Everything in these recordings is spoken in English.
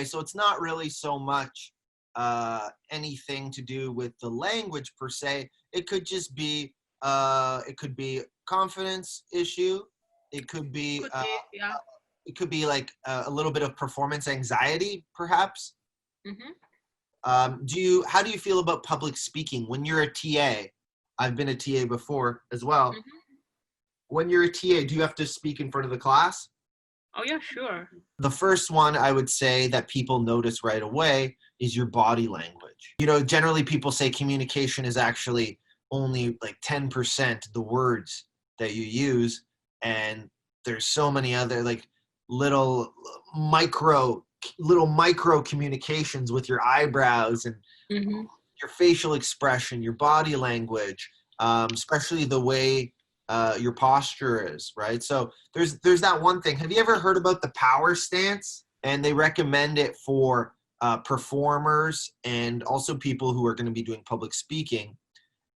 So it's not really so much anything to do with the language per se. It could just be it could be confidence issue. It could be Could be, yeah. like a little bit of performance anxiety, perhaps. Mm-hmm. How do you feel about public speaking when you're a TA? I've been a TA before as well. Mm-hmm. When you're a TA, do you have to speak in front of the class? Oh yeah, sure. The first one I would say that people notice right away is your body language. Generally people say communication is actually only like 10% the words that you use, and there's so many other like little micro communications with your eyebrows and Mm-hmm. your facial expression, your body language, especially the way your posture is, right? So there's that one thing. Have you ever heard about the power stance? And they recommend it for performers and also people who are going to be doing public speaking.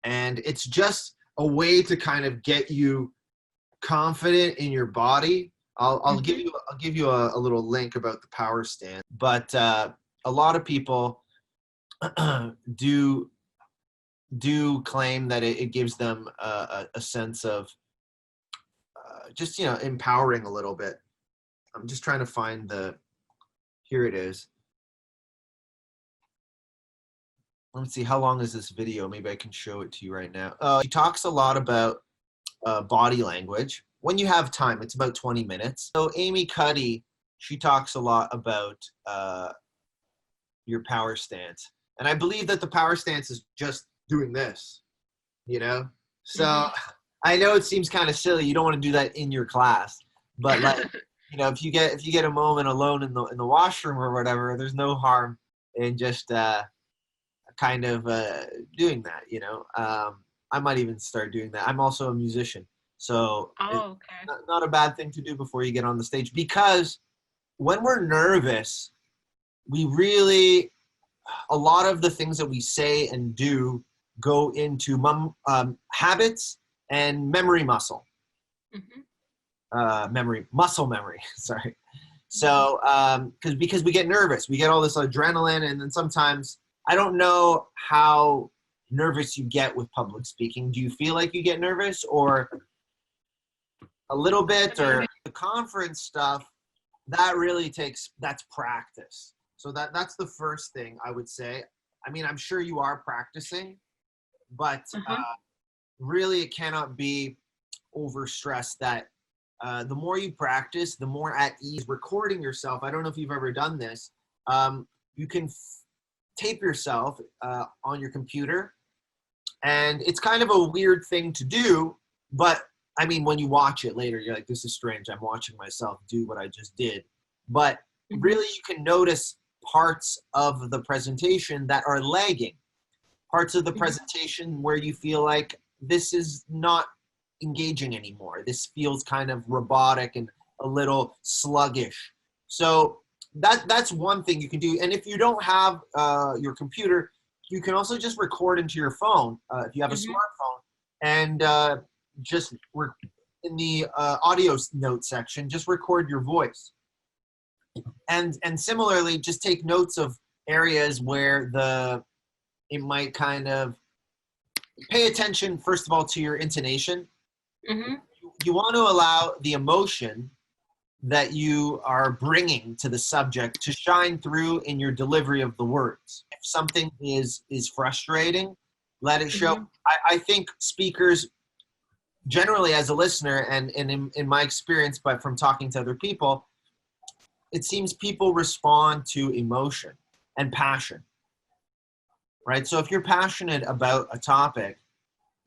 And it's just a way to kind of get you confident in your body. I'll give you a little link about the power stance. But a lot of people do claim that it gives them a sense of just empowering a little bit. I'm just trying to find here it is. Let's see, how long is this video? Maybe I can show it to you right now. He talks a lot about body language. When you have time, it's about 20 minutes. So Amy Cuddy, she talks a lot about your power stance. And I believe that the power stance is just doing this, So I know it seems kind of silly. You don't want to do that in your class, but like, if you get a moment alone in the washroom or whatever, there's no harm in just kind of doing that. I might even start doing that. I'm also a musician, so it's Oh, okay. not a bad thing to do before you get on the stage, because when we're nervous, a lot of the thry that we say and do go into habits and memory muscle. Mm-hmm. Muscle memory, sorry. So, because we get nervous, we get all this adrenaline, and then sometimes, I don't know how nervous you get with public speaking. Do you feel like you get nervous, or a little bit, or the conference stuff? That's practice. So that's the first thing I would say. I mean, I'm sure you are practicing, but really it cannot be overstressed that the more you practice, the more at ease. Recording yourself, I don't know if you've ever done this, you can tape yourself on your computer, and it's kind of a weird thing to do, but I mean, when you watch it later, you're like, this is strange, I'm watching myself do what I just did. But really, you can notice parts of the presentation that are lagging, parts of the presentation where you feel like this is not engaging anymore. This feels kind of robotic and a little sluggish. So that's one thing you can do. And if you don't have your computer, you can also just record into your phone if you have a smartphone, and just in the audio note section, just record your voice. And similarly, just take notes of areas where it might kind of pay attention, first of all, to your intonation. You want to allow the emotion that you are bringing to the subject to shine through in your delivery of the words. If something is frustrating, let it show. I think speakers, generally as a listener, and in my experience, but from talking to other people, it seems people respond to emotion and passion, right? So if you're passionate about a topic,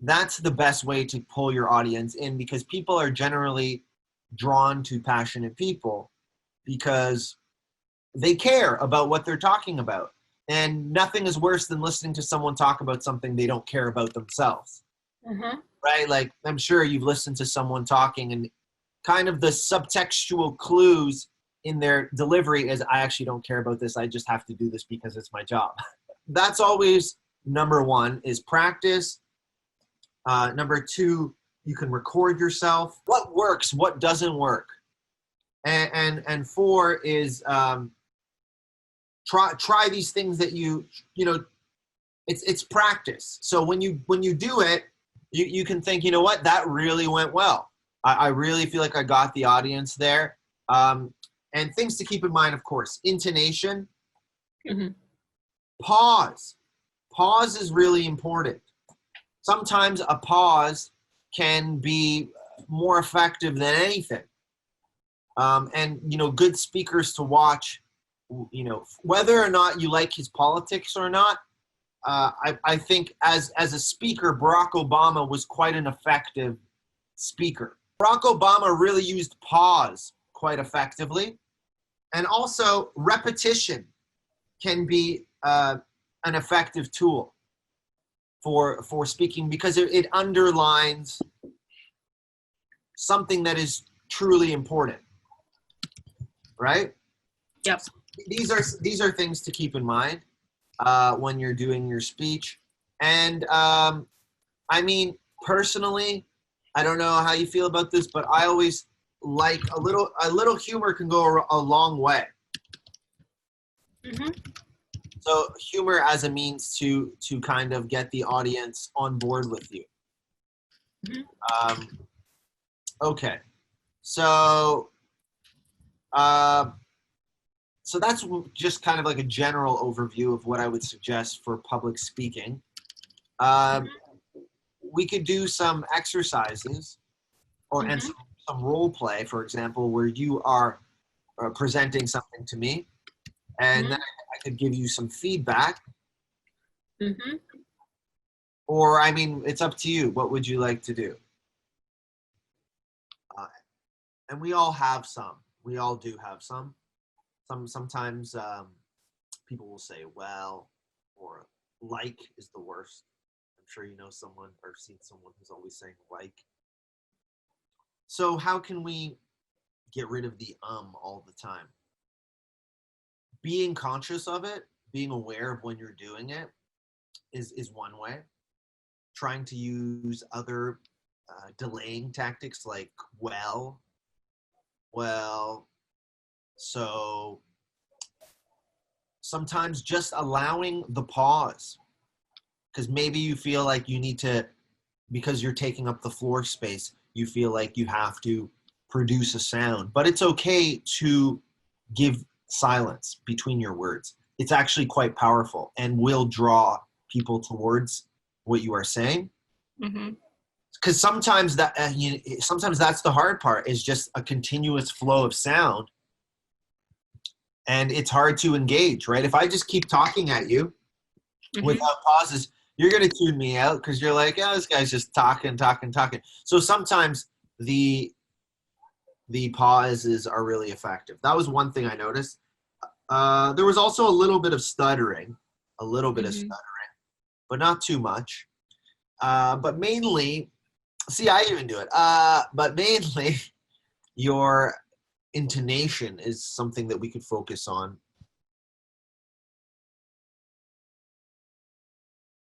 that's the best way to pull your audience in, because people are generally drawn to passionate people because they care about what they're talking about. And nothing is worse than listening to someone talk about something they don't care about themselves. Right? Like, I'm sure you've listened to someone talking, and kind of the subtextual clues in their delivery is, I actually don't care about this. I just have to do this because it's my job. That's always number one, is practice. Number two, you can record yourself. What works, what doesn't work. And four is try these things that you know, it's practice. So when you do it, you can think, you know what, that really went well. I really feel like I got the audience there. And things to keep in mind, of course, intonation, Mhm. pause. Pause is really important. Sometimes a pause can be more effective than anything. And, you know, good speakers to watch, you know, whether or not you like his politics or not, I think as a speaker, Barack Obama was quite an effective speaker. Barack Obama really used pause quite effectively. And also repetition can be an effective tool for speaking, because it underlines something that is truly important, right? Yep. These are things to keep in mind when you're doing your speech. And I mean, personally, I don't know how you feel about this, but I always like a little humor can go a long way. Mhm. So humor as a means to kind of get the audience on board with you. Mhm. Okay, so uh, so that's just kind of like a general overview of what I would suggest for public speaking. Um, we could do some exercises and Mhm. some role play, for example, where you are presenting something to me, and Mhm. then I could give you some feedback. Mhm. Or, I mean, it's up to you. What would you like to do? And we all have some. We all do have some. Sometimes people will say, well, or like is the worst. I'm sure you know someone or seen someone who's always saying like. So how can we get rid of the all the time? Being conscious of it, being aware of when you're doing it is one way. Trying to use other delaying tactics like well, so sometimes just allowing the pause, because maybe you feel like you need to, because you're taking up the floor space, you feel like you have to produce a sound, but it's okay to give silence between your words. It's actually quite powerful and will draw people towards what you are saying. Mhm. Because sometimes sometimes that's the hard part, is just a continuous flow of sound, and it's hard to engage, right? If I just keep talking at you Mhm. without pauses, you're going to tune me out, because you're like, oh, this guy's just talking. So sometimes the pauses are really effective. That was one thing I noticed. There was also a little bit of stuttering, Mhm. but not too much. But mainly, see, I even do it. But mainly, your intonation is something that we could focus on